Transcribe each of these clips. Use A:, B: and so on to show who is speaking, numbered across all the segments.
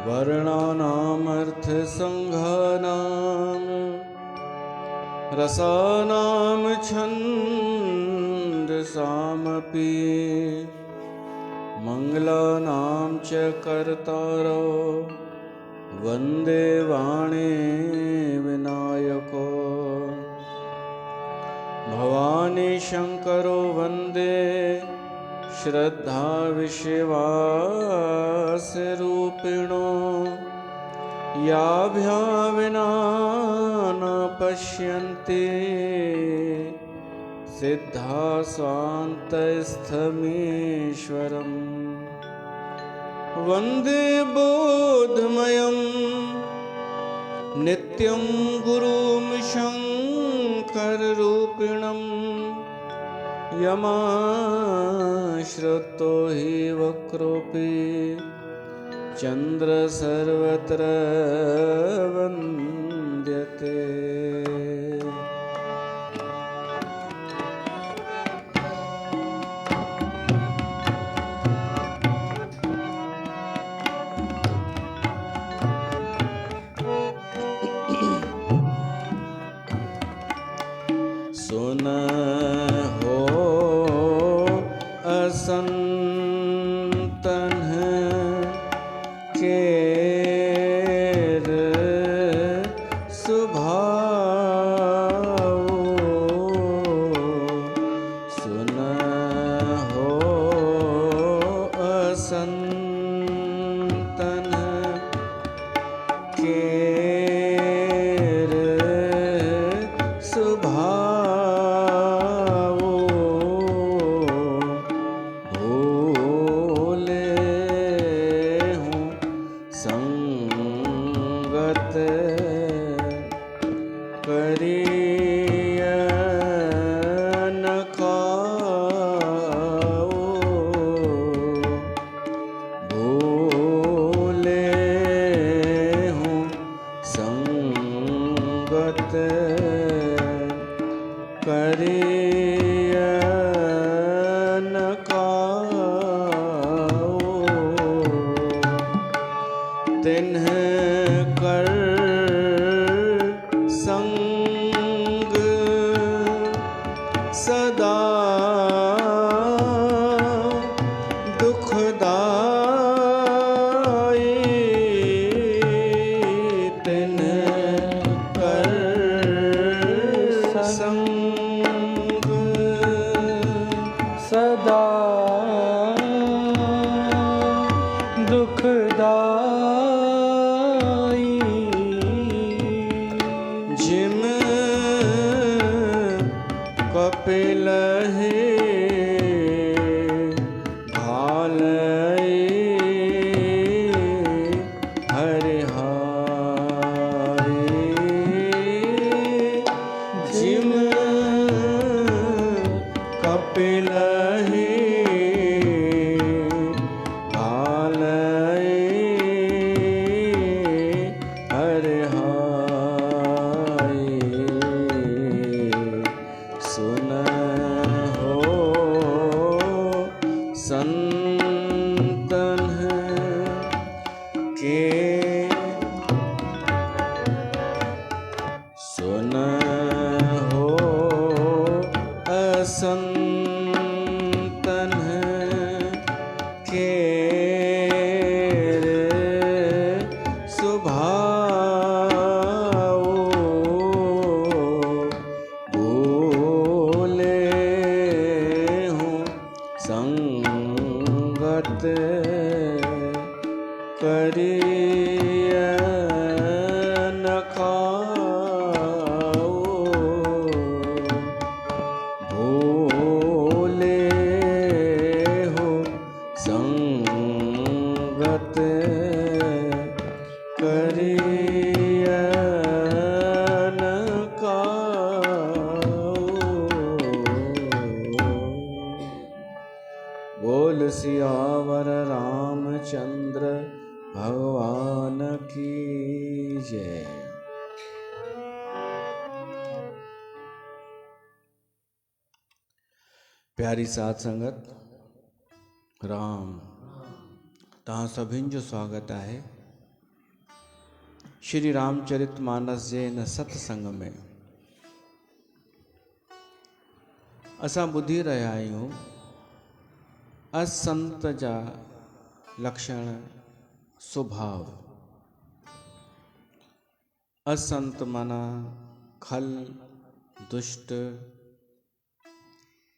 A: वर्णानामर्थसङ्घानां रसानां छन्दसामपि मङ्गलानां च कर्तारो वन्दे वाणी विनायको भवानी शङ्करो वन्दे श्रद्धा विश्वासरूपिणो याभ्यां विना न पश्यन्ति सिद्धा स्वान्तस्थमीश्वरम् वन्दे बोधमयं नित्यं गुरुं शङ्कररूपिणम् यमाश्रितो हि वक्रोऽपि चन्द्र सर्वत्र वन्द्यते। सुन हो असंतन केर सुभाओ सुन हो असंतन केर सुभाओ भोले हूँ संगत करिय न खाओ भोले हूँ संगत करिय न खाओ तिन्ह कर संग सदा दुखदाई तिन्ह कर संग
B: सदा दुखदाई
A: जिम कपिल हे भालई हरिहारी जिम कपिल हे भालई हरिहारी सुन हो संतन के सुन हो असंतन केर सुभाओ भोले हूँ संगत करिय न खाओ भोले हो संगत करिय न खाओ। बोल सियावर रामचंद्र भगवान की जय। प्यारी साथ संगत, राम तव्हां सभिनि जो स्वागत आहे श्री रामचरितमानस जे हिन सत्संग में। असां ॿुधी रहिया आहियूं असंत जा लक्षण स्वभाव। असंत माना खल, दुष्ट।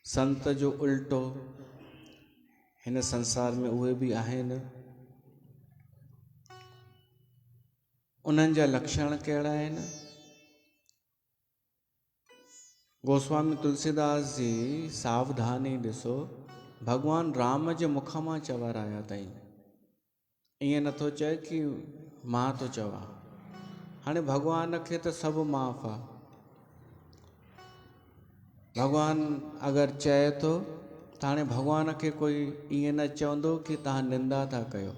A: संत जो उल्टो हिन संसार में उहे भी आहिनि। उन्हनि जा लक्षण कहिड़ा आहिनि? गोस्वामी तुलसीदास जी सावधानी ॾिसो, भगवान राम जे मुख मां चवराया अथई। ईअं नथो चए कि मां तो चवां। हाणे भगवान खे त सभु माफ़ आहे। भगवान अगरि चए तो त हाणे भगवान खे कोई ईअं न चवंदो कि तव्हां निंदा था कयो।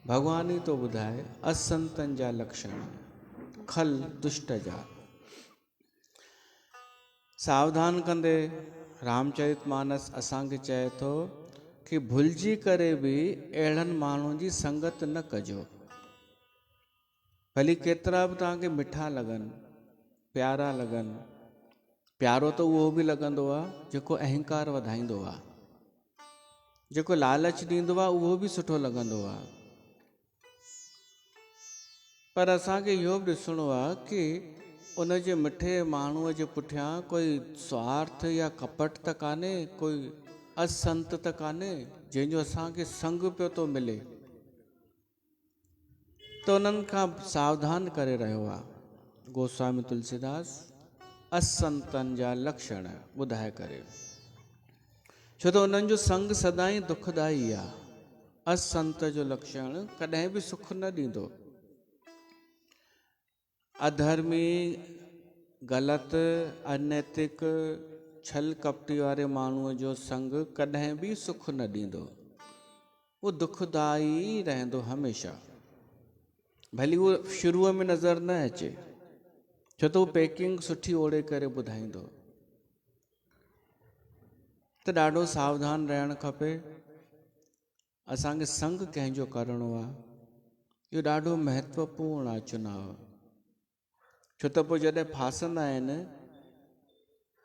A: भगवान ई तो ॿुधाए असंतनि जा लक्षण, खल दुष्ट जा। सावधान कंदे रामचरितमानस असांखे चए थो कि भुलिजी करे बि अहिड़नि माण्हुनि जी संगत न कजो। भली केतिरा बि तव्हांखे मिठा लॻनि, प्यारा लॻनि। प्यारो तो उहो बि लॻंदो आहे जेको अहंकार वधाईंदो आहे, जेको लालच ॾींदो आहे उहो बि सुठो लॻंदो आहे। पर असांखे इहो बि ॾिसणो आहे कि उन जे मिठे माण्हूअ जे पुठियां कोई स्वार्थ या कपट त कान्हे, कोई असंत त कान्हे जंहिंजो असांखे संग पियो थो मिले। त उन्हनि खां सावधान करे रहियो आहे गोस्वामी तुलसीदास असंतनि जा लक्षण ॿुधाए करे। छो त उन्हनि जो संग सदाई दुखदाई आहे। असंत जो लक्षण कॾहिं बि सुख न ॾींदो। अधर्मी, ग़लति, अनैतिक, छल कपटी वारे माण्हूअ जो संग कॾहिं बि सुख न ॾींदो। उहो दुखदाई रहंदो हमेशा। भली उहो शुरूअ में नज़र न अचे, छो त उहो पैकिंग सुठी ओड़े करे ॿुधाईंदो। त ॾाढो सावधान रहणु खपे। असांखे संग कंहिंजो करिणो आहे, इहो ॾाढो महत्वपूर्ण आहे चुनाव। छो त पोइ जॾहिं फासंदा आहिनि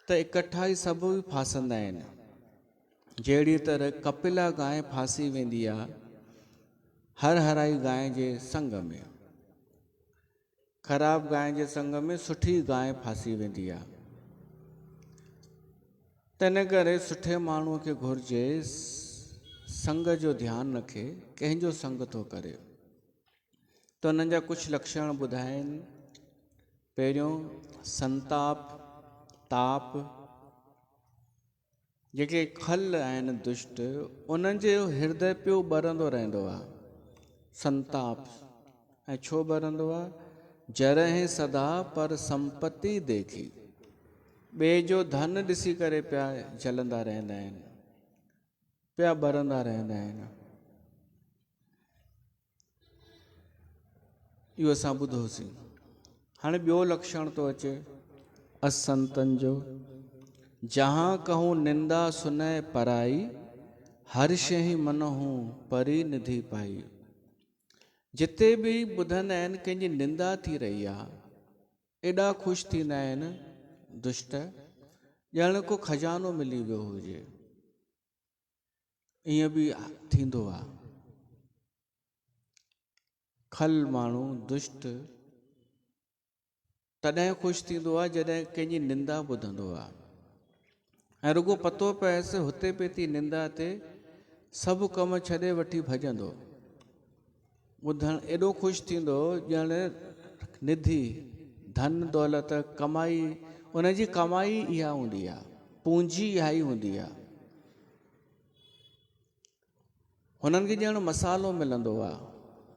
A: त इकट्ठा ई सभु बि फासंदा आहिनि। जहिड़ी तरह कपिला गांइ फासी वेंदी आहे हर हराई गांइ जे संग में। ख़राब गांइ जे संग में सुठी गांइ फासी वेंदी आहे। त इन करे सुठे माण्हूअ खे घुरिजे संग जो ध्यानु रखे कंहिंजो संग थो करे। त उन्हनि जा कुझु लक्षण ॿुधाइनि। पहिरियों संताप, ताप। जेके खल आहिनि दुष्ट, उन्हनि जो हृदय पियो ॿरंदो रहंदो आहे। संताप ऐं छो ॿरंदो आहे? जरहि सदा पर संपत्ति देखी। ॿिए जो धन ॾिसी करे पिया जलंदा रहंदा आहिनि, पिया ॿरंदा रहंदा आहिनि। इहो असां ॿुधोसीं। हाणे ॿियो लक्षण थो अचे असंतनि जो। जहाँ कहूँ निंदा सुनय पराई, हर्ष ही मनहूं परिनिधि पाई। जिते बि ॿुधंदा आहिनि कंहिंजी निंदा थी रही आहे, एॾा ख़ुशि थींदा आहिनि दुष्ट, ॼण को खजानो मिली वियो हुजे। ईअं बि थींदो आहे। खल माण्हू दुष्ट तॾहिं ख़ुशि थींदो आहे जॾहिं कंहिंजी निंदा ॿुधंदो आहे। ऐं रुगो पतो पएसि हुते पे थी निंदा ते सभु कम छॾे वठी भॼंदो। ॿुधण एॾो ख़ुशि थींदो ॼण निधि, धन दौलत, कमाई, उनजी कमाई इहा हूंदी आहे, पूंजी इहा ई हूंदी आहे। हुननि खे ॼण मसालो मिलंदो आहे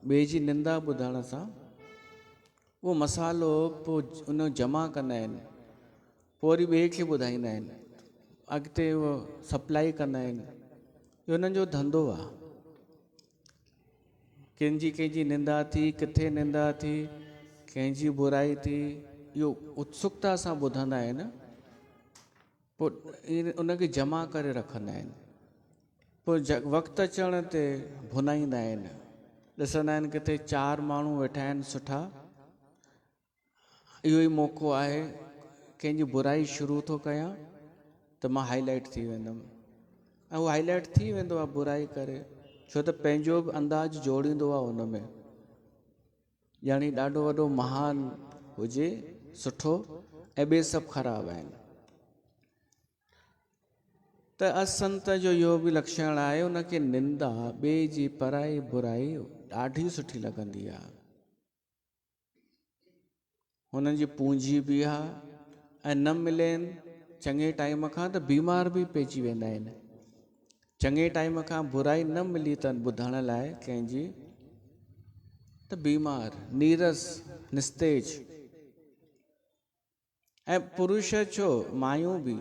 A: ॿिए जी निंदा ॿुधण सां। उहो मसालो पोइ उन जमा कंदा आहिनि, पोइ वरी ॿिए खे ॿुधाईंदा आहिनि, अॻिते उहो सप्लाई कंदा आहिनि। इहो उन्हनि जो धंधो आहे। कंहिंजी निंदा थी, किथे निंदा थी, कंहिंजी बुराई थी, इहो उत्सुकता सां ॿुधंदा आहिनि। पोइ उनखे जमा करे रखंदा आहिनि। पोइ वक़्तु अचण ते भुनाईंदा आहिनि, ॾिसंदा आहिनि किथे 4 माण्हू वेठा आहिनि सुठा, इहो ई मौक़ो आहे, कंहिंजी बुराई शुरू थो कयां त मां हाईलाइट थी वेंदुमि, ऐं उहो हाईलाइट थी वेंदो आहे बुराई करे, छो त पंहिंजो बि अंदाज़ जोड़ींदो आहे उन में, यानी ॾाढो वॾो महान हुजे सुठो ऐं ॿिए सभु ख़राबु आहिनि। त असंत जो इहो बि लक्षण आहे, उनखे निंदा ॿिए जी पराई बुराई ॾाढी सुठी लॻंदी आहे, हुननि जी पूंजी बि आहे, ऐं न मिलेनि चङे टाइम खां त बीमार बि पइजी वेंदा आहिनि। चङे टाइम खां बुराई न मिली अथनि ॿुधण लाइ कंहिंजी, त बीमार, नीरस, निस्तेज। ऐं पुरुष छो, मायूं बि।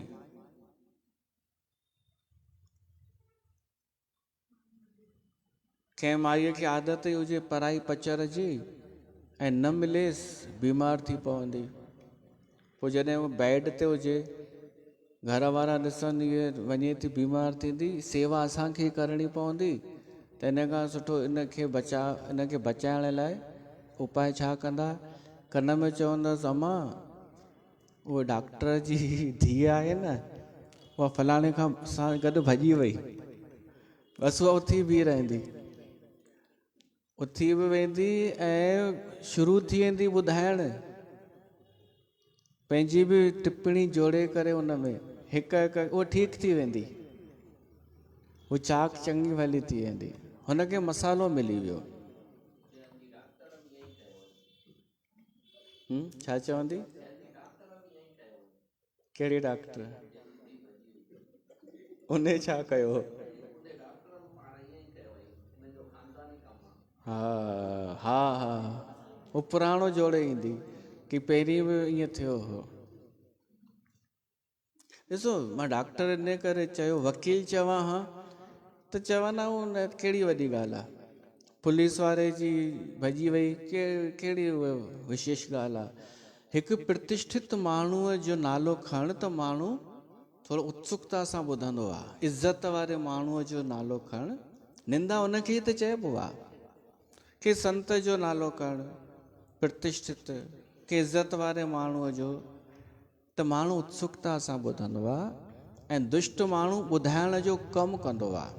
A: कंहिं माईअ खे आदत ई हुजे पराई पचर जी, ऐं न मिलेसि बीमार थी पवंदी, पोइ जॾहिं उहो बेड ते हुजे, घर वारा ॾिसनि इहे वञे थी बीमार थींदी, सेवा असांखे करणी पवंदी, त इन खां सुठो इनखे बचाइण लाइ उपाय छा कंदा, कन में चवंदसि अम्मा उहो डॉक्टर जी धीउ आहे न, उहा फलाणे खां सां गॾु भॼी वई, बसि उहा उथी बीह रहंदी, उथी बि वेंदी ऐं शुरू थी वेंदी ॿुधाइण, पंहिंजी बि टिप्पणी जोड़े करे उन में हिकु हिकु उहा ठीकु थी वेंदी, उहा चाक चङी भली थी वेंदी, हुनखे मसालो मिली वियो। छा चवंदी? कहिड़ी डॉक्टर? उन छा कयो? हा हा हा, उहो पुराणो जोड़े ईंदी कि पहिरीं बि ईअं थियो हो। ॾिसो, मां डॉक्टर इन करे चयो, वकील चवां हा त चवंदा न कहिड़ी वॾी ॻाल्हि आहे, पुलिस वारे जी भॼी वई कहिड़ी विशेष ॻाल्हि आहे। हिकु प्रतिष्ठित माण्हूअ जो नालो खण त माण्हू थोरो उत्सुकता सां ॿुधंदो आहे, इज़त वारे माण्हूअ जो नालो खण, निंदा उनखे ई त चइबो आहे, के संत जो नालो खण प्रतिष्ठित, के इज़त वारे माण्हूअ जो, त माण्हू उत्सुकता सां ॿुधंदो आहे, ऐं दुष्ट माण्हू ॿुधाइण जो कमु कंदो आहे।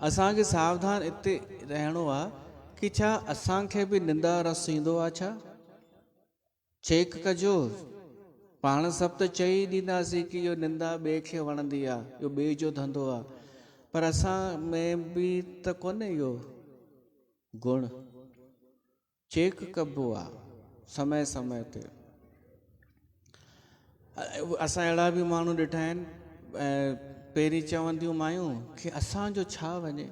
A: असांखे सावधान हिते रहणो आहे कि छा असांखे बि निंदा रस ईंदो आहे छा? चेक कजो, पाण सभु त चई ॾींदासीं कि इहो निंदा ॿिए खे वणंदी आहे, इहो ॿिए जो धंधो आहे, पर असां में बि त कोन्हे इहो गुण, चेक कबो आहे समय समय ते। असां अहिड़ा बि माण्हू ॾिठा आहिनि, पहिरीं चवंदियूं मायूं कि असांजो छा वञे,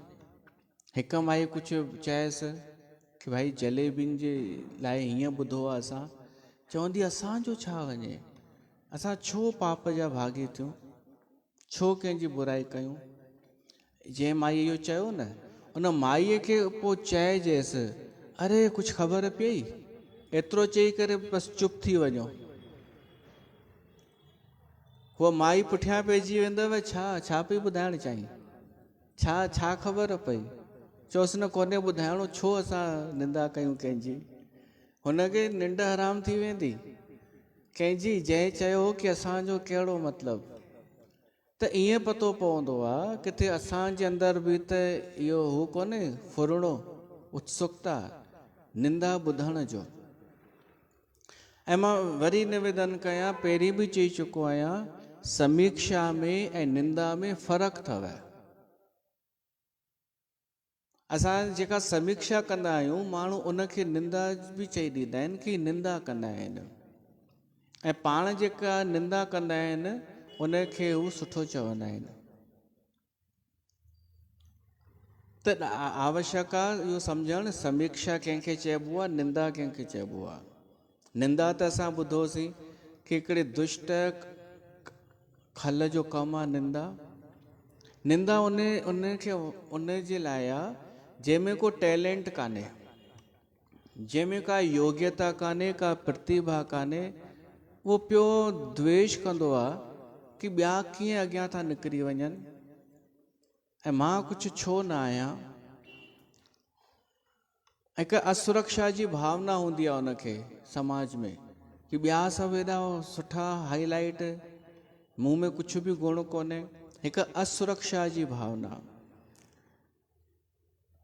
A: हिकु माई कुझु चएसि कि भाई जलेबियुनि जे लाइ हीअं ॿुधो आहे असां, चवंदी असांजो छा वञे, असां छो पाप जा भागी थियूं, छो कंहिंजी बुराई कयूं। जंहिं माई इहो चयो न, उन माईअ खे पोइ चइजेसि, अरे कुझु ख़बर पई, एतिरो चई करे बसि चुप थी वञो, उहा माई पुठियां पइजी वेंदव, छा पई ॿुधाइणु चाहीं, छा ख़बर पई, चयोसि न कोन्हे ॿुधाइणो, छो असां निंदा कयूं कंहिंजी, हुनखे निंड हराम थी वेंदी कंहिंजी, जंहिं चयो कि असांजो कहिड़ो मतिलबु। त ईअं पतो पवंदो आहे किथे असांजे अंदरि बि त इहो हू कोन्हे फुरणो, उत्सुकता निंदा ॿुधण जो। ऐं मां वरी निवेदन कयां, पहिरीं बि चई चुको आहियां, समीक्षा में ऐं निंदा में फ़र्क़ु अथव। असां जेका समीक्षा कंदा आहियूं, माण्हू उनखे निंदा बि चई ॾींदा आहिनि कि निंदा कंदा आहिनि, ऐं पाण जेका निंदा कंदा आहिनि उनखे हू सुठो चवंदा आहिनि। त आवश्यक आहे इहो सम्झणु, समीक्षा कंहिंखे चइबो आहे, निंदा कंहिंखे चइबो आहे। निंदा त असां ॿुधोसीं कि हिकिड़े दुष्ट खल जो कमु आहे निंदा। निंदा उन जे लाइ आहे जंहिंमें को टैलेंट कान्हे, जंहिंमें का योग्यता कान्हे, का प्रतिभा कान्हे, उहो पियो द्वेष कंदो आहे कि ॿिया कीअं अॻियां था निकिरी वञनि, ऐं मां कुझु छो न आहियां। हिकु असुरक्षा जी भावना हूंदी आहे उनखे समाज में कि ॿिया सभु हेॾा सुठा हाईलाइट, मूं में कुझु बि गुण कोन्हे। हिकु असुरक्षा जी भावना,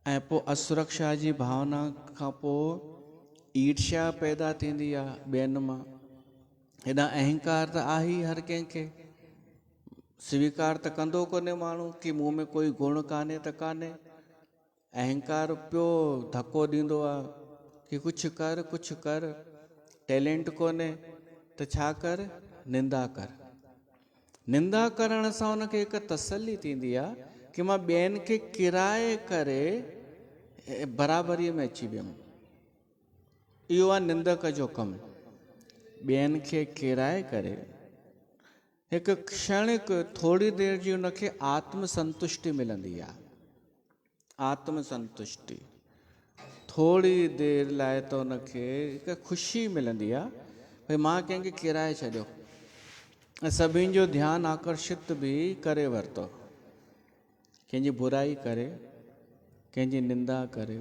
A: ऐं पोइ असुरक्षा जी भावना खां पोइ ईर्ष्या पैदा थींदी आहे ॿियनि मां। हेॾा अहंकार त आहे ई हर कंहिंखे, स्वीकार त कंदो कोन्हे माण्हू कि मूं में कोई गुण कान्हे त कान्हे। अहंकार पियो धको ॾींदो आहे कि कुझु कर, टैलेंट कोन्हे त छा कर, निंदा कर। निंदा करण सां उनखे हिकु तसल्ली थींदी आहे कि मां ॿियनि खे किराए करे बराबरीअ में अची वियुमि। इहो आहे निंदक जो कमु। ॿियनि खे किराए करे हिकु क्षणिक थोरी देरि जी उनखे आत्मसंतुष्टि मिलंदी आहे। आत्मसंतुष्टि थोरी देरि लाइ त उनखे हिकु ख़ुशी मिलंदी आहे, भई मां कंहिंखे किराए छॾियो ऐं सभिनि जो ध्यानु आकर्षित बि करे वरितो, कंहिंजी बुराई करे, कंहिंजी निंदा करे।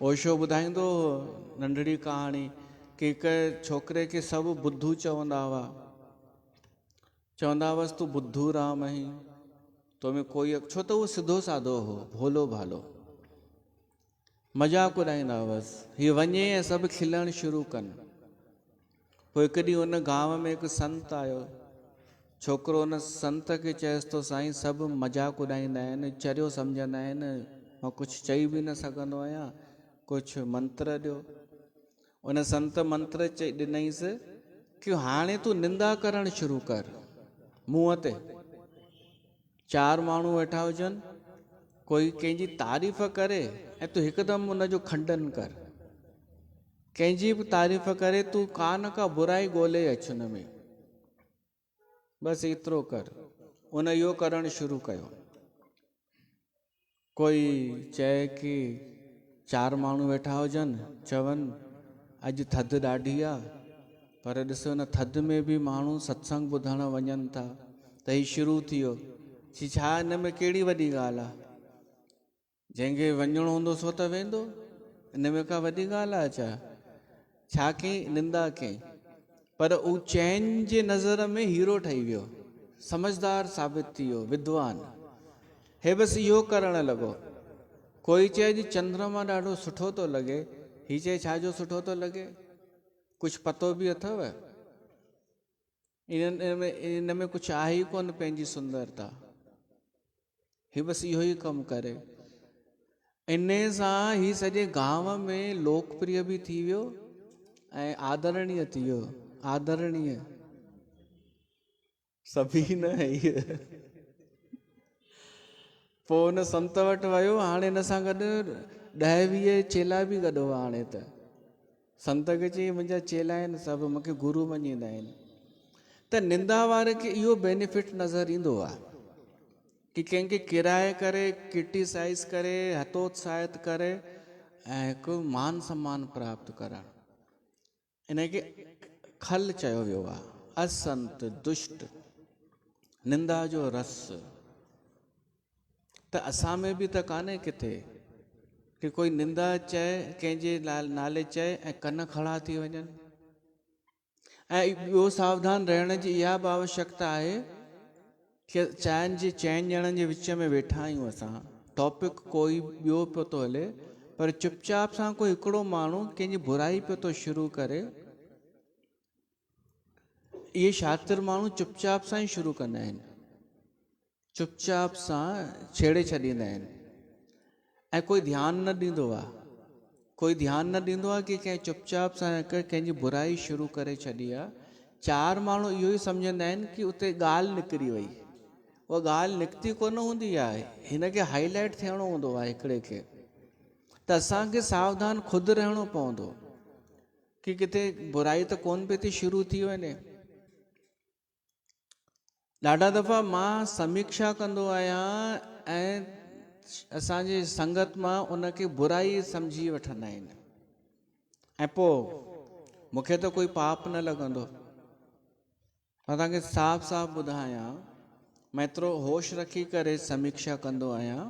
A: ओशो ॿुधाईंदो नंढड़ी कहाणी कि हिकु छोकिरे खे सभु बुद्धू चवंदा हुआ। चवंदा हुअसि तूं बुद्धू राम आहीं, तो में कोई, छो त उहो सिधो साधो हो, भोलो भालो। मज़ाक उॾाईंदा हुअसि, हीअ वञे ऐं सभु खिलणु शुरू कनि। पोइ हिकु ॾींहुं हुन गांव में हिकु संत आयो। छोकिरो हुन संत खे चएसि थो, साईं सभु मज़ाक उॾाईंदा आहिनि, चरियो सम्झंदा आहिनि, मां कुझु चई बि न सघंदो आहियां, कुझु मंत्र ॾियो। उन संत मंत्र चई ॾिनईसि कि हाणे तूं निंदा करणु शुरू कर मुंहं ते। 4 माण्हू वेठा हुजनि, कोई कंहिंजी तारीफ़ करे ऐं तूं हिकदमि उनजो खंडन कर। कंहिंजी बि तारीफ़ करे तूं का न का बुराई ॻोल्हे अच उन में, बसि एतिरो कर। उन इहो करणु शुरू कयो। कोई चए कि 4 माण्हू वेठा हुजनि, चवनि अॼु थधि ॾाढी आहे, पर ॾिसो हुन थधि में बि माण्हू सत्संग ॿुधणु वञनि था, त ही शुरू थी वियो। छा हिन में कहिड़ी वॾी ॻाल्हि आहे? जंहिंखे वञिणो हूंदो सो त वेंदो, हिन में का वॾी ॻाल्हि आहे छा कयईं? निंदा कयईं। पर हू चैन जे नज़र में हीरो ठही वियो, समझदार साबित थी वियो, विद्वान। हे बसि इहो करणु लॻो। कोई चए जी चंद्रमा ॾाढो सुठो थो लॻे, ही चए छाजो सुठो थो लॻे, कुझु पतो बि अथव? इन में कुझु आहे ई कोन पंहिंजी सुंदरता। ही बसि इहो ई कमु करे। इन सां ही सॼे गांव में लोकप्रिय बि थी वियो ऐं आदरणीय थी वियो। आदरणीय सभी न है। पोइ हुन संत वटि वियो। हाणे हिन सां गॾु 10-20 चेला बि गॾु हुआ। हाणे त संत खे चई मुंहिंजा चेला आहिनि, सभु मूंखे गुरू मञींदा आहिनि। त निंदा वारे खे इहो बेनिफिट नज़र ईंदो आहे कि कंहिंखे किराए करे, क्रिटिसाइज़ करे, हतोत्साहित करे ऐं हिकु मान सम्मान प्राप्त करणु, इनखे खल चयो वियो आहे। असंत, दुष्ट, निंदा जो रस। त असां में बि त कान्हे किथे कि कोई निंदा चए, कंहिंजे नाले चए ऐं कन खड़ा थी वञनि। ऐं ॿियो सावधान रहण जी इहा बि आवश्यकता आहे कि चइनि ॼणनि जे विच में वेठा आहियूं असां, टॉपिक कोई ॿियो पियो थो हले, पर चुपचाप सां कोई हिकिड़ो माण्हू कंहिंजी बुराई पियो थो शुरू करे। इहे शातिर माण्हू चुपचाप सां ई शुरू कंदा आहिनि, चुपचाप सां छेड़े छॾींदा आहिनि ऐं कोई ध्यानु न ॾींदो आहे। कोई ध्यानु न ॾींदो आहे कि कंहिं चुपचाप सां कंहिंजी बुराई शुरू करे छॾी आहे। 4 माण्हू इहो ई सम्झंदा आहिनि कि उते ॻाल्हि निकिरी वई। उहा ॻाल्हि निकिती कोन हूंदी आहे, हिनखे हाईलाइट थियणो हूंदो आहे हिकिड़े खे। त असांखे सावधान ख़ुदि रहणो पवंदो कि किथे बुराई त कोन पई थी शुरू थी वञे। ॾाढा दफ़ा मां समीक्षा कंदो आहियां ऐं असांजी संगत मां उनखे बुराई सम्झी वठंदा आहिनि ऐं पोइ मूंखे त कोई पाप न लॻंदो। मां तव्हांखे साफ़ साफ़ ॿुधायां, मैं एतिरो होश रखी करे समीक्षा कंदो आहियां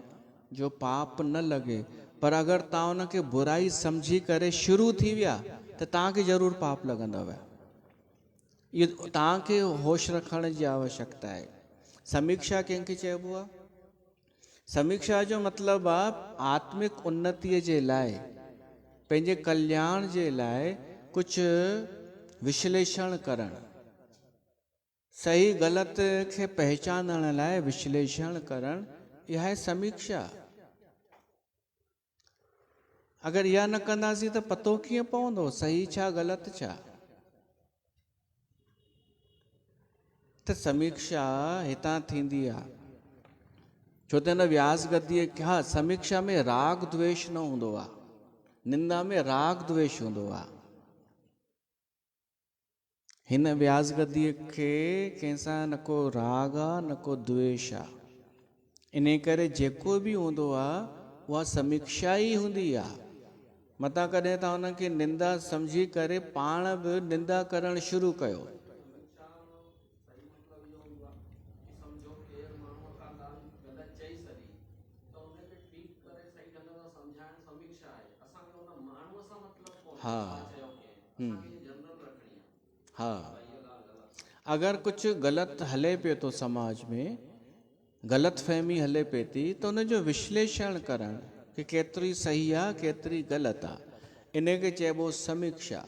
A: जो पाप न लॻे, पर अगरि तव्हां उनखे बुराई सम्झी करे शुरू थी विया त तव्हांखे ज़रूरु पाप लॻंदव। इहो तव्हांखे होश रखण जी आवश्यकता आहे। समीक्षा कंहिंखे चइबो आहे? समीक्षा जो मतिलबु आहे आत्मिक उन्नतीअ जे लाइ, पंहिंजे कल्याण जे लाइ कुझु विश्लेषण करणु, सही ग़लति खे पहचानण लाइ विश्लेषण करणु, इहा आहे समीक्षा। अगरि इहा न कंदासीं त पतो कीअं पवंदो सही छा ग़लति छा? त समीक्षा हितां थींदी आहे छो त हिन व्यास गद्दीअ हा समीक्षा में राग द्वेष न हूंदो आहे, निंदा में राग द्वेष हूंदो आहे। हिन व्यास गद्दीअ खे कंहिंसां न को राग आहे न को द्वेष आहे, इन करे जेको बि हूंदो आहे उहा समीक्षा ई हूंदी आहे। मतां कॾहिं तव्हां हुनखे निंदा सम्झी करे पाण बि निंदा करणु शुरू कयो। हा हा, अगरि कुझु ग़लति हले पियो थो समाज में, ग़लति फहमी हले पई थी, त उनजो विश्लेषण करणु कि केतिरी सही आहे केतिरी ग़लति आहे, इन खे चइबो समीक्षा।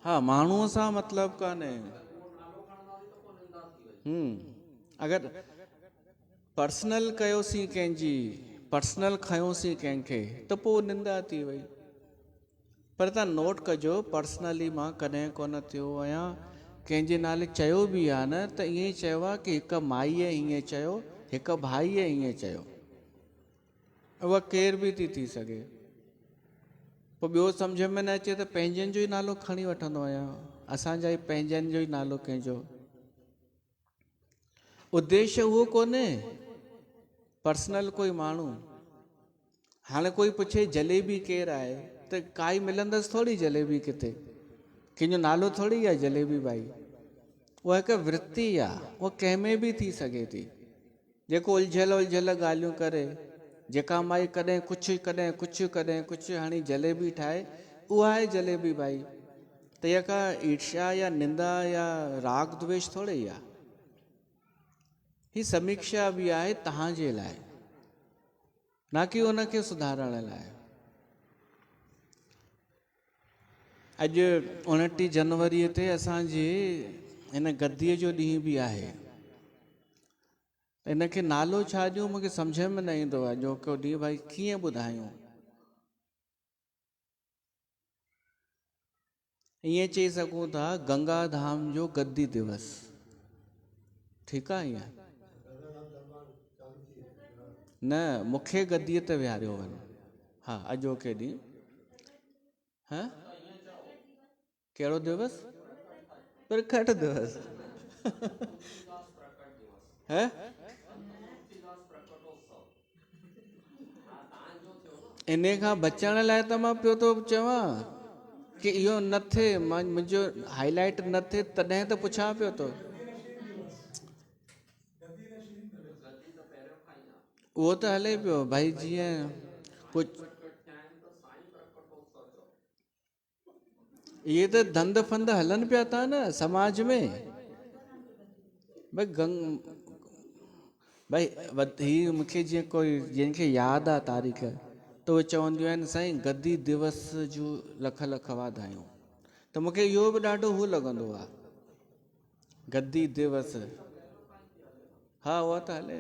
A: हा, माण्हूअ सां मतिलबु कान्हे। अगरि पर्सनल कयोसीं कंहिंजी, पर्सनल खयोसीं कंहिंखे त पोइ निंदा थी वई। पर तव्हां नोट कजो, पर्सनली मां कॾहिं कोन थियो आहियां, कंहिंजे नाले चयो बि आहे न त ईअं ई चयो आहे कि हिकु माईअ हीअं चयो, हिकु भाईअ हीअं चयो। उहा केर बि थी सघे। पोइ ॿियो सम्झ में न अचे त पंहिंजनि जो ई नालो खणी वठंदो आहियां, असांजा ई पंहिंजनि जो ई नालो कंहिंजो। उद्देश्य उहो कोन्हे पर्सनल कोई माण्हू। हाणे कोई पुछे जलेबी केरु आहे त काई मिलंदसि थोरी जलेबी किथे, कंहिंजो नालो थोरी आहे जलेबी भाई। उहा हिकु वृत्ति आहे, उहा कंहिंमें बि थी सघे थी। जेको उलझियल ॻाल्हियूं करे, जेका माई कॾहिं कुझु हाणे जलेबी ठाहे, उहा आहे जलेबी भाई। त इहा का ईर्ष्या या निंदा या राग द्वेष थोरी आहे। ही समीक्षा बि आहे तव्हांजे लाइ, न कि उनखे सुधारण लाइ। अॼु 29 जनवरीअ ते असांजे हिन गद्दीअ जो ॾींहुं बि आहे। इनखे नालो छा ॾियूं मूंखे सम्झ में न ईंदो आहे, जो को ॾींहुं भाई कीअं ॿुधायूं। ईअं चई सघूं था गंगा धाम जो गद्दी दिवस, ठीकु आहे ईअं? न, मूंखे गद्दीअ ते विहारियो वञे। हा, अॼोके ॾींहुं। हा, कहिड़ो दिवस? प्रकट दिवस। है? इन खां बचण लाइ त मां पियो थो चवां कि इहो न थिए, मुंहिंजो हाईलाइट न थिए, तॾहिं त पुछां पियो थो। उहो त हले पियो भाई, जीअं कुझु इहे त धंध फंद हलनि पिया था न समाज में। भाई ही मूंखे जीअं कोई जंहिंखे यादि आहे तारीख़, त उहे चवंदियूं आहिनि साईं गद्दी दिवस जूं लख लख वाधायूं। त मूंखे इहो बि ॾाढो हू लॻंदो आहे, गद्दी दिवस। हा, उहा त हले।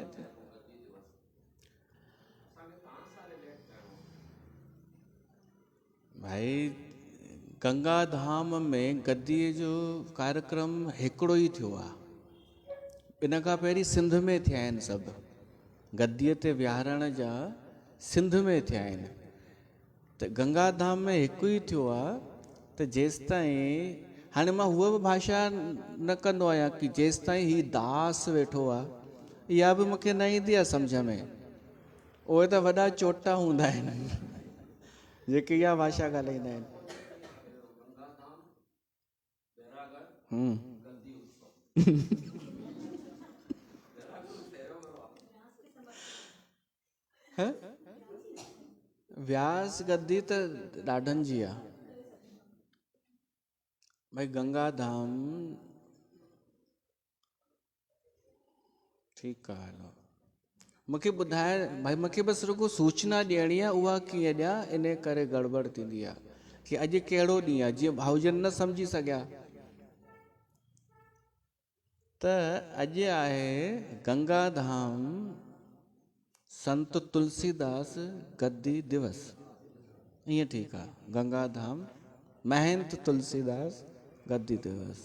A: भाई गंगा धाम में गद्दीअ जो कार्यक्रम हिकिड़ो ई थियो आहे। इन खां पहिरीं सिंध में थिया आहिनि सभु, गद्दीअ ते विहारण जा सिंध में थिया आहिनि। त गंगा धाम में हिकु ई थियो आहे। त जेसि ताईं, हाणे मां उहा बि भाषा न कंदो आहियां कि जेसि ताईं ही दास वेठो आहे, इहा बि मूंखे न ईंदी आहे सम्झ में। उहे त वॾा चोटा हूंदा आहिनि जेके इहा भाषा ॻाल्हाईंदा आहिनि। है व्यास गद्दी त ॾाढनि जी आहे भाई गंगा धाम ठीकु आहे हलो मूंखे ॿुधाए भाई मूंखे बसि रुगो सूचना ॾियणी आहे उहा कीअं ॾियां इन करे गड़बड़ थींदी आहे कि अॼु कहिड़ो ॾींहुं आहे जीअं भाउजन न सम्झी सघिया त अॼु आहे गंगा धाम संत तुलसीदास गद्दी दिवस ईअं ठीकु आहे गंगा धाम महंत तुलसीदास गद्दी दिवस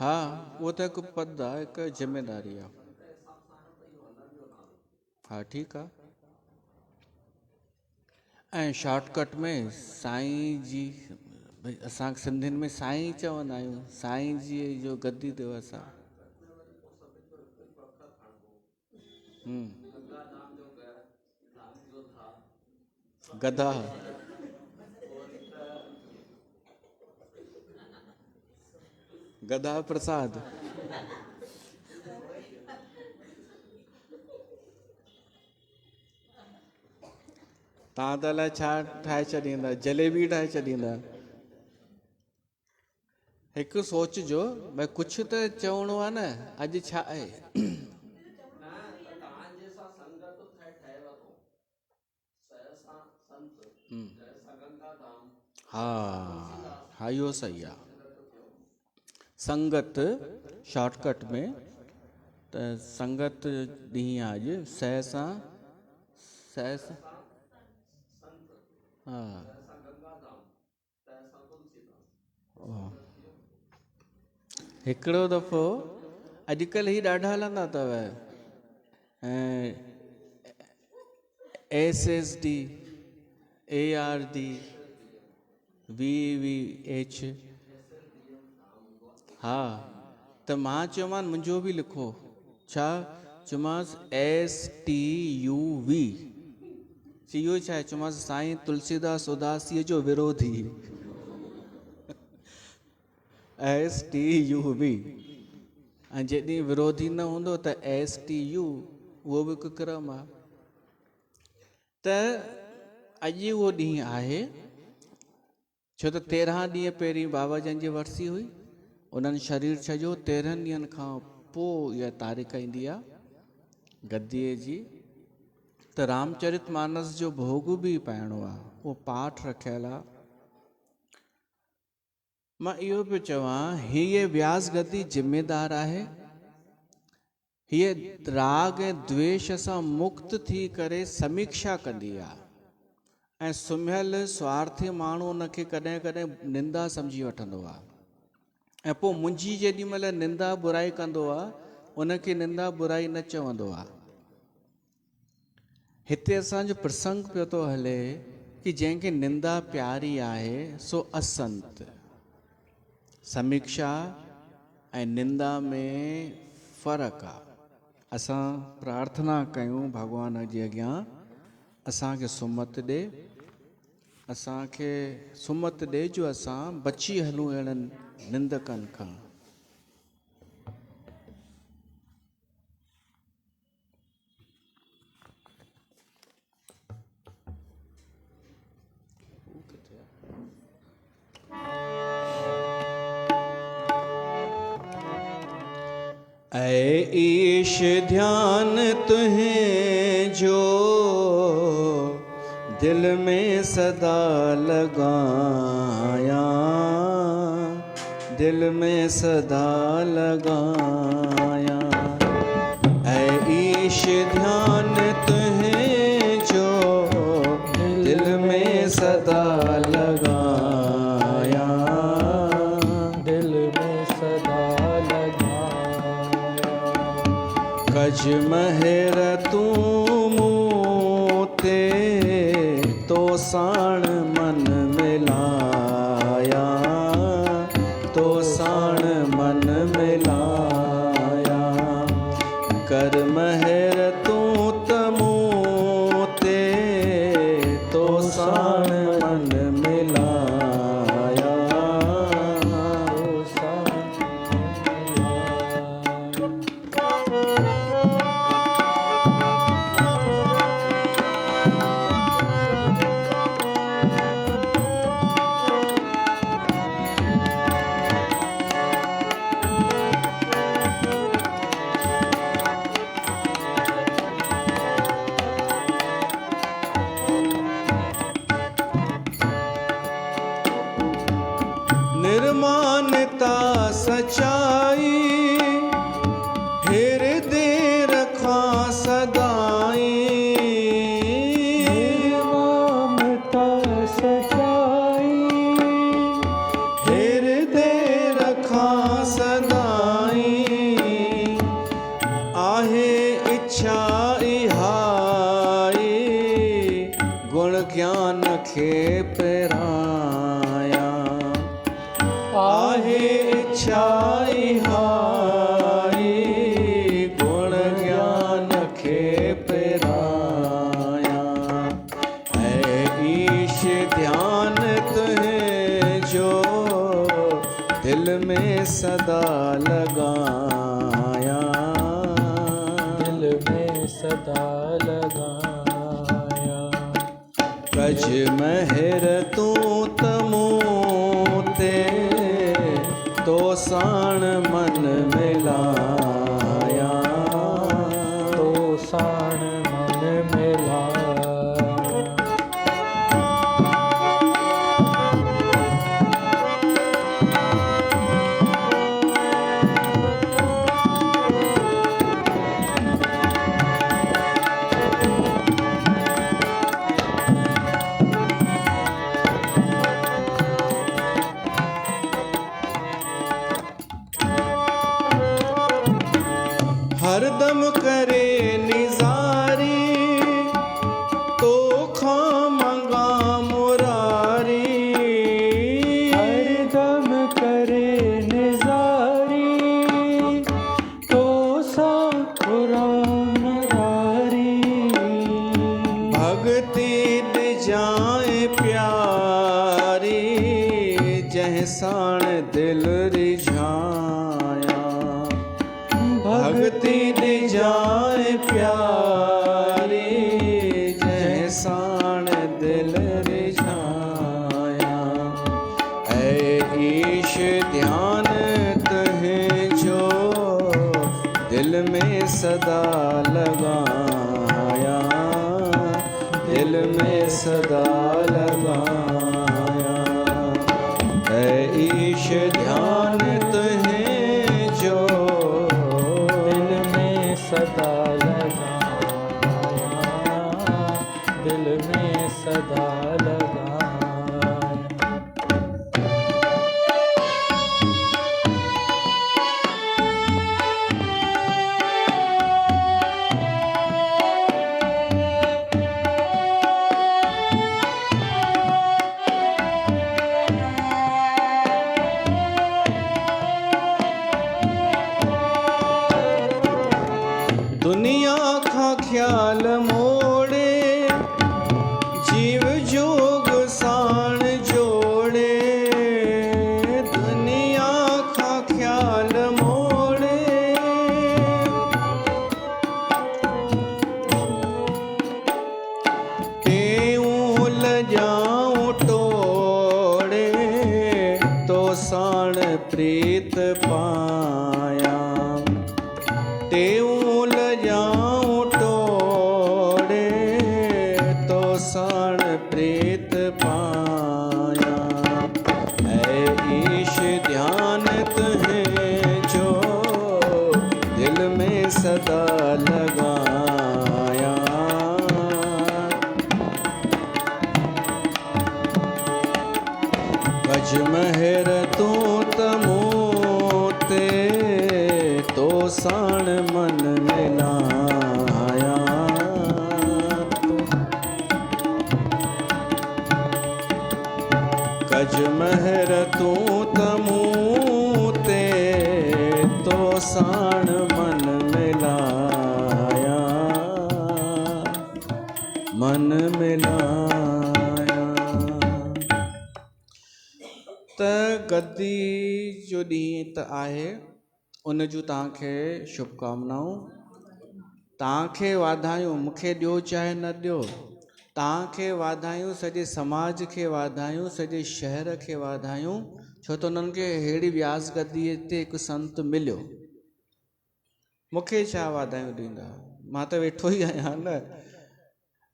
A: हा उहो त हिकु पद आहे हिकु ज़िमेदारी आहे हा ठीकु आहे ऐं शॉर्टकट में साईं जी भई असां सिंधियुनि में साईं चवंदा आहियूं साईं जी जो गद्दी दिवस आहे गदा गदा प्रसाद तव्हां त अलाए छा ठाहे छॾींदा जलेबी ठाहे छॾींदा हिकु सोचिजो भई कुझु त चवणो आहे न अॼु छा आहे हा हा इहो सही आहे संगत शॉर्टकट में त संगत ॾींहुं आहे अॼु सहसा हा हिकिड़ो दफ़ो अॼुकल्ह ही ॾाढा हलंदा अथव SSD ARD VVH हा त मां चयोमांसि मुंहिंजो बि लिखो छा चयोमांसि STUV इहो छा आहे चयोमांसि साईं तुलसीदास उदासीअ जो विरोधी STUV ऐं जॾहिं विरोधी न हूंदो त STU उहो बि हिकु क्रम आहे त अॼु उहो ॾींहुं आहे छो त 13 ॾींहं पहिरीं बाबा जन जी वरसी हुई उन्हनि शरीर छॾियो 13 ॾींहंनि खां पोइ इहा तारीख़ ईंदी आहे गद्दीअ जी त रामचरित मानस जो भोग बि पाइणो आहे उहो पाठ रखियल आहे मां इहो पियो चवां हीअ व्यास गद्दी ज़िमेदार आहे हीअ राग ऐं द्वेष सां मुक्त थी करे समीक्षा कंदी आहे ऐं सुम्हियल स्वार्थी माण्हू उनखे कॾहिं कॾहिं निंदा सम्झी वठंदो आहे ऐं पोइ मुंहिंजी जेॾी महिल निंदा बुराई कंदो आहे उनखे निंदा बुराई न चवंदो आहे हिते असांजो प्रसंग पियो थो हले कि जंहिंखे निंदा प्यारी आहे सो असंत समीक्षा ऐं निंदा में फ़र्क़ु आहे असां प्रार्थना कयूं भॻवान जे अॻियां असांखे सुमत ॾे असांखे सुमत ॾे जो असां बची हलूं अहिड़नि निंदकनि खां ऐ ईश ध्यान तुहें जो दिल में सदा लगाया दिल में सदा लगाया ऐ ईश ध्यान तुहें जो दिल में सदा लगाया दिल में सदा कज महर तूं मूते तो साण मन मिलाया तो साण मन मिलाया कर महर तूं तमूते तो साण मन मिलाया तो साण मानता सच्चाई, हृदय रखा सदाई।
B: मानता सच्चाई,
A: हृदय रखा सदाई। आहे इच्छा इहाई, गुण ज्ञान खे पिराया। आहे इच्छा इहाई, गुण ज्ञान खे पिराया। है ईश ध्यान तुहे जो, दिल में सदा लगाया।
B: दिल में सदा लगाया।
A: कज महर तू तमूते, तो साण मन मिलाया।
B: तो साण मन मिलाया।
A: हरदम करे निजारी, तो खामगा मुरारी।
B: हरदम करे निजारी, तो साखुरा मुरारी।
A: भक्ति जाए प्यारी, जहसाण दिल रिझाया। भक्ति जाए प्यारी, जहसाण दिल रिझाया। ऐ ईश ध्यान तुहे जो, दिल में सदा लगाया। दिल में सदा लगाया। ऐ ईश ध्यान तुहे जो,
B: सदा लगाया। दिल में सदा लगाया।
A: दुनिया का ख्याल मोड़े, जीव जोग साण जोड़े। दुनिया का ख्याल मोड़े, केऊं लजाऊं टोड़े। तो साण प्रीत पाया। टेऊं लजाऊं टोड़े, तो साण प्रीत पाया। है ईश ध्यान तुहे जो, दिल में सदा लगाया। गज महर तू तमूते, तो साण मन मिलाया। गज महर तू तमूते, तो साण मन मिलाया। मन मिलाया। त गद्दी जो ॾींहुं त आहे, उन जूं तव्हांखे शुभकामनाऊं। तव्हांखे वाधायूं, मूंखे ॾियो चाहे न ॾियो, तव्हांखे वाधायूं, सॼे समाज खे वाधायूं, सॼे शहर खे वाधायूं। छो त उन्हनि खे अहिड़ी व्यास गद्दीअ ते हिकु संत मिलियो। मूंखे छा वाधायूं ॾींदा, मां त वेठो ई आहियां न।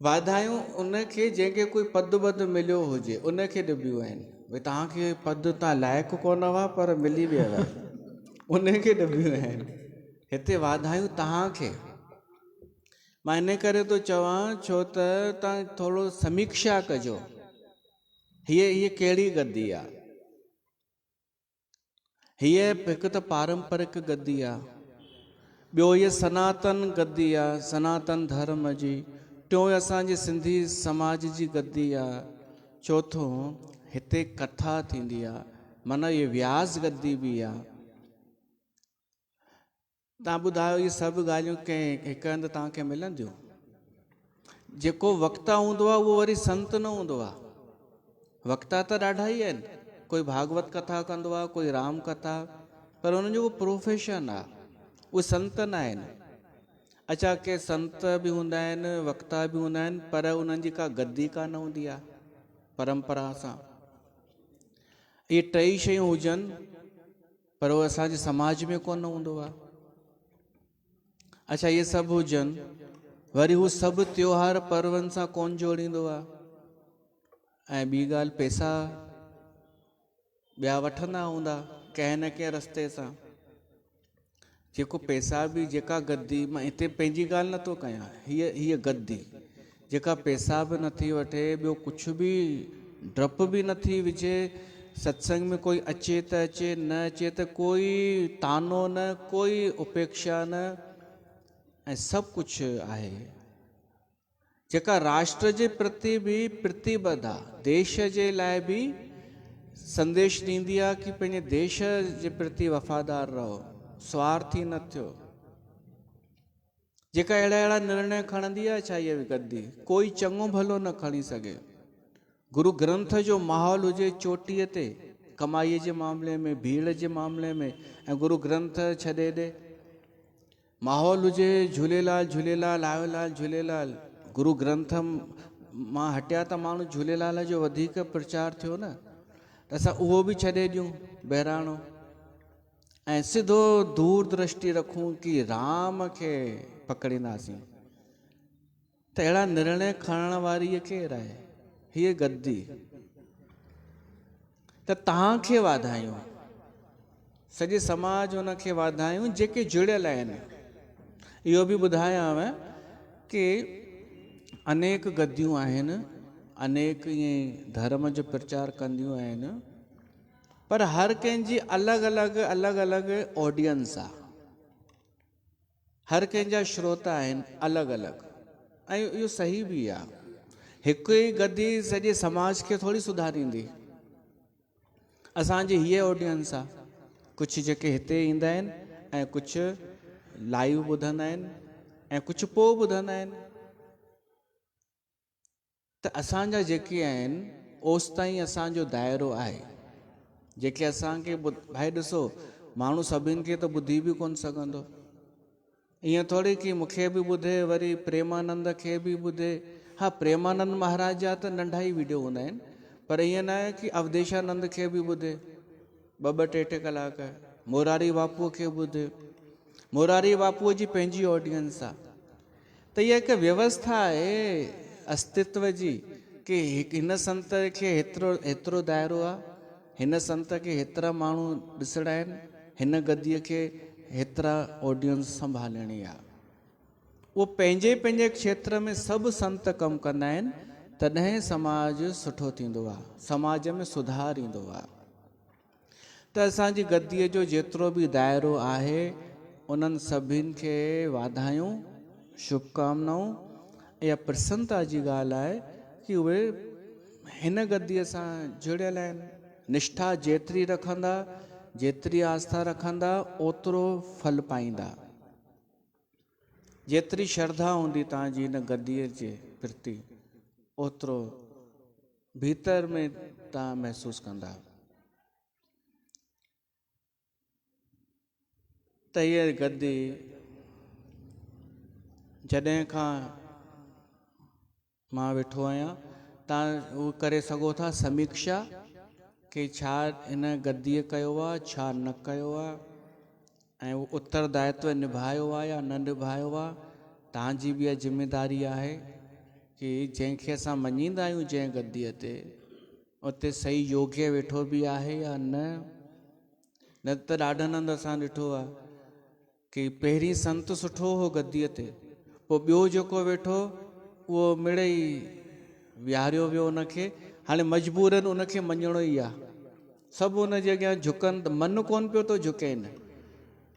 A: वाधायूं उनखे जंहिंखे कोई पद मिलियो हुजे, उनखे ॾिबियूं आहिनि। भई तव्हांखे पद तव्हां लाइक़ु कोन हुआ पर मिली वियव, उनखे ॾबियूं आहिनि। हिते वाधायूं तव्हांखे। मां इन करे थो चवां छो त तव्हां थोरो समीक्षा कजो, हीअ कहिड़ी गद्दी आहे। हीअ हिकु त पारंपरिक गद्दी आहे, ॿियो हीअ सनातन गद्दी आहे, सनातन धर्म जी। टियों असांजे सिंधी समाज जी गद्दी आहे। चौथों हिते कथा थींदी आहे, माना इहे व्यास गद्दी बि आहे। तव्हां ॿुधायो इहे सभु ॻाल्हियूं कंहिं हिकु हंधि तव्हांखे मिलंदियूं? जेको वक्ता हूंदो आहे उहो वरी संत न हूंदो आहे। वक्ता त ॾाढा ई आहिनि, कोई भागवत कथा कंदो आहे, कोई राम कथा, पर उन्हनि जो उहो प्रोफेशन आहे, उहे संत न आहिनि। अच्छा, के संत बि हूंदा आहिनि, वक्ता बि हूंदा आहिनि, पर उन्हनि जी का गद्दी कान हूंदी आहे परंपरा सां। इहे टई शयूं हुजनि, पर उहो असांजे समाज में कोन हूंदो आहे। अच्छा, इहे सभु हुजनि, वरी हू सभु त्योहार पर्वनि सां कोन जोड़ींदो आहे। ऐं ॿी ॻाल्हि, पैसा ॿिया वठंदा हूंदा कंहिं न कंहिं रस्ते सां। जेको पैसा बि, जेका गद्दी, मां हिते पंहिंजी ॻाल्हि नथो कयां, हीअ गद्दी जेका पैसा बि नथी वठे, ॿियो कुझु बि डपु बि नथी विझे, सत्संग में कोई अचे त अचे, न अचे त कोई तानो न, कोई उपेक्षा न, ऐं सभु कुझु आहे। जेका राष्ट्र जे प्रति बि प्रतिबद्ध आहे, देश जे लाइ बि संदेश ॾींदी आहे कि पंहिंजे देश जे प्रति वफ़ादार रहो, स्वार्थी न थियो। जेका अहिड़ा निर्णय खणंदी आहे, छा इहा गद्दी कोई चङो भलो न खणी सघे। गुरु ग्रंथ जो माहौल हुजे चोटीअ ते, कमाईअ जे मामले में, भीड़ जे मामले में, ऐं गुरु ग्रंथ छॾे ॾे। माहौल हुजे झूलेलाल झूलेलाल, आयोलाल झूलेलाल, गुरु ग्रंथ मां हटिया त माण्हू झूलेलाल जो वधीक प्रचार थियो न, त असां उहो बि छॾे ॾियूं बहिराणो, ऐं सिधो दूरदृष्टि रखूं कि राम खे पकड़ींदासीं। त अहिड़ा निर्णय खणण वारी केरु आहे? हीअ गद्दी। त तव्हांखे वाधायूं, सॼे समाज उनखे वाधायूं जेके जुड़ियल आहिनि। इहो बि ॿुधायांव कि अनेक गद्दियूं आहिनि, अनेक ईअं धर्म जो प्रचार कंदियूं आहिनि, पर हर कंहिंजी अलॻि अलॻि ऑडियंस आहे, हर कंहिंजा श्रोता आहिनि अलॻि अलॻि, ऐं इहो सही बि आहे। हिकु ई गद्दी सॼे समाज खे थोरी सुधारींदी। असांजी हीअ ऑडियंस आहे, कुझु जेके हिते ईंदा आहिनि, ऐं कुझु लाइव ॿुधंदा आहिनि, ऐं कुझु पोइ ॿुधंदा आहिनि। त असांजा जेके आहिनि ओसि ताईं असांजो दाइरो आहे। जेके असांखे भाई ॾिसो, माण्हू सभिनि खे त ॿुधी बि कोन सघंदो। ईअं थोरी कि मूंखे बि ॿुधे, वरी प्रेमानंद खे बि ॿुधे। हा, प्रेमानंद महाराज जा त नंढा ई वीडियो हूंदा आहिनि, पर ईअं न आहे कि अवधेशानंद खे बि ॿुधे 2-2 कलाक, मोरारी बापूअ खे ॿुधे। मोरारी बापूअ जी पंहिंजी ऑडियंस आहे। त इहा हिकु व्यवस्था आहे अस्तित्व जी, कि हिन संत खे हेतिरो दाइरो आहे, हिन संत खे हेतिरा माण्हू ॾिसणा आहिनि, हिन गद्दीअ खे हेतिरा ऑडियंस संभालणी आहे। उहो पंहिंजे पंहिंजे क्षेत्र में सभु संत कमु कंदा आहिनि, तॾहिं समाज सुठो थींदो आहे, समाज में सुधार ईंदो आहे। त असांजी गद्दीअ जो जेतिरो बि दाइरो आहे, उन्हनि सभिनि खे वाधायूं, शुभकामनाऊं। इहा प्रसन्नता जी ॻाल्हि आहे कि उहे हिन गद्दीअ सां जुड़ियल आहिनि। निष्ठा जेतिरी रखंदा, जेतिरी आस्था रखंदा, ओतिरो फल पाईंदा। जेतिरी श्रद्धा हूंदी तव्हांजी हिन गद्दीअ जे प्रति, ओतिरो भीतर में तव्हां महसूसु कंदा। त हीअ गद्दी जॾहिं खां मां वेठो आहियां, तव्हां उहो करे सघो था समीक्षा कि छा हिन गद्दीअ कयो आहे, छा न कयो आहे, ऐं उहो उत्तरदायित्व निभायो आहे या न निभायो आहे। तव्हांजी बि इहा ज़िमेदारी आहे कि जंहिंखे असां मञींदा आहियूं जंहिं गद्दीअ ते, उते सही योग्य वेठो बि आहे या न त ॾाढनि हंधि असां ॾिठो आहे कि पहिरीं संत सुठो हो गद्दीअ ते, पोइ ॿियो जेको वेठो उहो मिड़ई विहारियो वियो उनखे, हाणे मजबूरन उनखे मञिणो ई आहे। सभु उन जे अॻियां झुकनि त मन कोन पियो थो झुके न,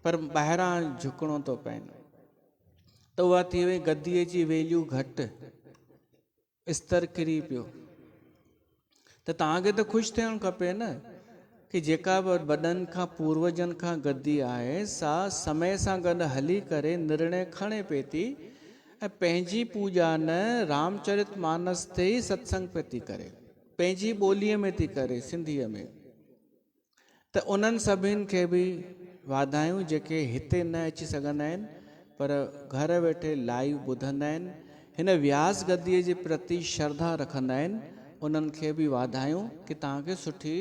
A: पर ॿाहिरां झुकणो थो पवनि। त उहा थी वई गद्दीअ जी वैल्यू घटि, स्तर किरी पियो। त तव्हांखे त ख़ुशि थियणु खपे न कि जेका बि वॾनि खां पूर्वजनि खां गद्दी आहे सा समय सां गॾु हली करे निर्णय खणे पई थी ऐं पंहिंजी पूॼा न रामचरित मानस ते ई सत्संग पे थी करे, पंहिंजी ॿोलीअ में थी करे, सिंधीअ में। त उन्हनि सभिनि खे बि वाधायूं जेके हिते न अची सघंदा आहिनि पर घर वेठे लाइव ॿुधंदा आहिनि, हिन व्यास गद्दीअ जे प्रति श्रद्धा रखंदा आहिनि, उन्हनि खे बि वाधायूं कि तव्हांखे सुठी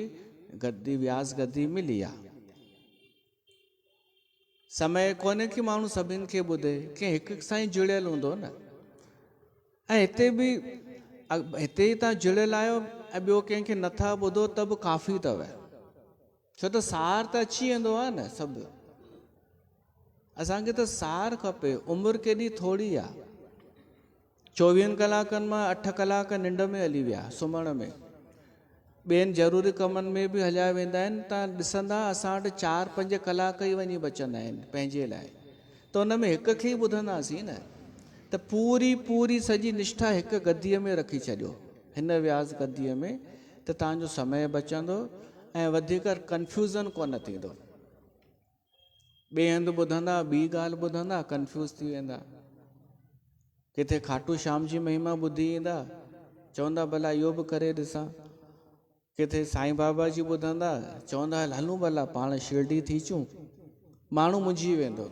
A: गद्दी व्यास गद्दी मिली आहे। समय कोन्हे कि माण्हू सभिनि खे ॿुधे, कंहिं हिक सां ई जुड़ियल हूंदो न। ऐं हिते बि हिते ई तव्हां जुड़ियल आहियो ऐं ॿियो कंहिंखे नथा ॿुधो त बि काफ़ी अथव, छो त सार त अची वेंदो आहे न सभु। असांखे त सार खपे, उमिरि केॾी थोरी आहे। 24 कलाकनि मां 8 कलाक निंड में हली विया सुम्हण में, ॿियनि ज़रूरी कमनि में बि हलिया वेंदा आहिनि। तव्हां ॾिसंदा असां वटि 4-5 कलाक ई वञी बचंदा आहिनि पंहिंजे लाइ, त उन में हिक खे ई ॿुधंदासीं न। त पूरी सॼी निष्ठा हिकु गद्दीअ में रखी छॾियो, हिन व्यास गद्दीअ में, त तव्हांजो समय बचंदो ऐं वधीक कंफ्यूज़न कोन थींदो। ॿिए हंधि ॿुधंदा ॿी ॻाल्हि ॿुधंदा कंफ्यूज़ थी वेंदा। किथे खाटू श्याम जी महिमा ॿुधी ईंदा, चवंदा भला इहो बि करे ॾिसां। किथे साईं बाबा जी ॿुधंदा, चवंदा हलूं भला पाण शिरडी थी अचूं। माण्हू मुंझी वेंदो।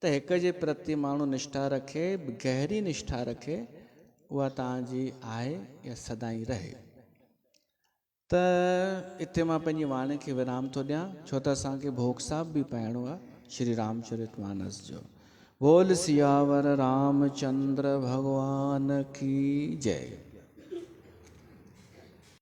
A: त हिक जे प्रति माण्हू निष्ठा रखे, गहरी निष्ठा रखे, उहा तव्हांजी आहे या सदाईं रहे। त हिते मां पंहिंजी वाणी खे विराम थो ॾियां, छो त असांखे भोग साहब बि पाइणो आहे श्री रामचरित मानस जो। बोल सियावर रामचंद्र भगवान की जय।